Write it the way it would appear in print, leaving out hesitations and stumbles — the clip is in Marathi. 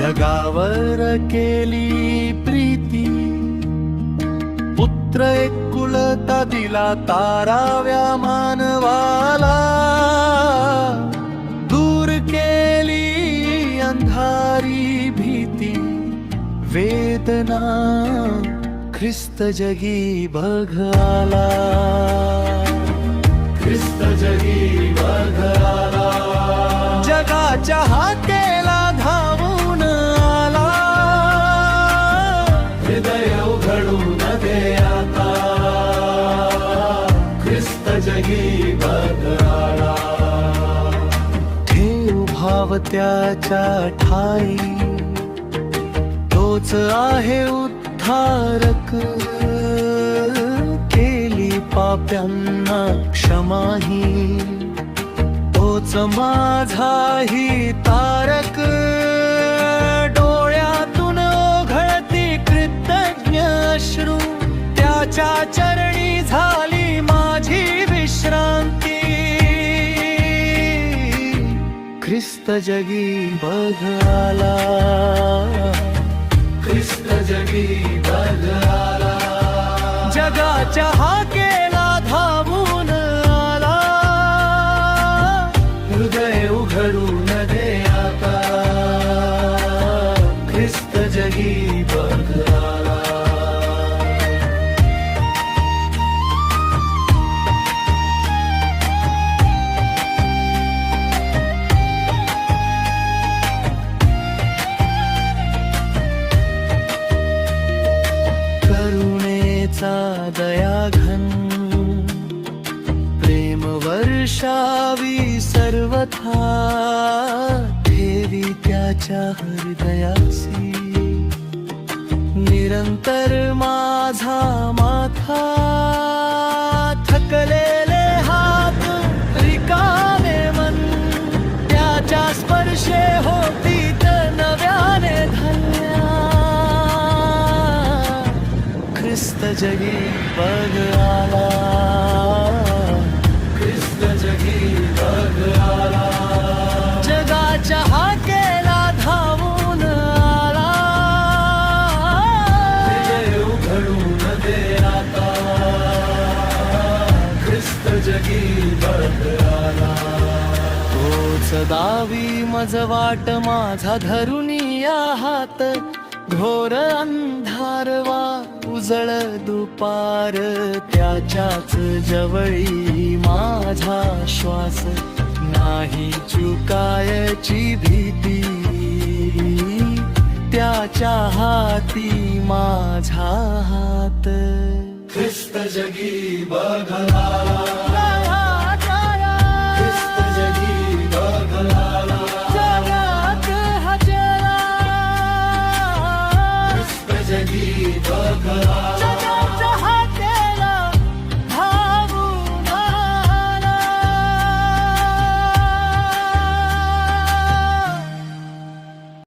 जगावर केली प्रीती, पुत्र एकुलता दिला ताराव्या मानवाला. दूर केली अंधारी भीती, वेदना ख्रिस्त जगी बघ आला. ख्रिस्त जगी बघ आला. जगाच्या हाकेला धावून आला. हृदय उघडून दे आता, ख्रिस्त जगी बघ आला. ठेव भाव त्याच्या ठाई, तोच आहे उद्धारक. केली पाप्यांना क्षमाही, तोच माझाही तारक. डोळ्यातून ओघळती कृतज्ञ अश्रू, त्याच्या चरणी झाली माझी विश्रांती. ख्रिस्त जगी बघ आला. ख्रिस्त जगी बघ आला. जगाच्या हाकेला धावून आला. हृदय उघडून दे आता, ख्रिस्त जगी बघ आला. दयाघन प्रेम वर्षावी सर्वथा, ठेवी त्याच्या हृदयासी. निरंतर माझा माथा, थकलेले हात रिकामे मन, त्याच्या स्पर्शे होती नव्याने धन्य. ख्रिस्त जगी बघ आला. ख्रिस्त जगी बघ आला. जगाच्या हाकेला धावून आला. हृदय उघडून दे आता, ख्रिस्त जगी बघ आला. तोच दावी मज वाट माझा धरुनिया हात, घोर अंधारवा उजळ दुपार. त्याच्याच जवळी माझा श्वास, नाही चुकायची भीती. त्याच्या हाती माझा हात. ख्रिस्त जगी बघ आला. ख्रिस्त जगी बघ आला. जगात हजरा, ख्रिस्त जगी बघ आला.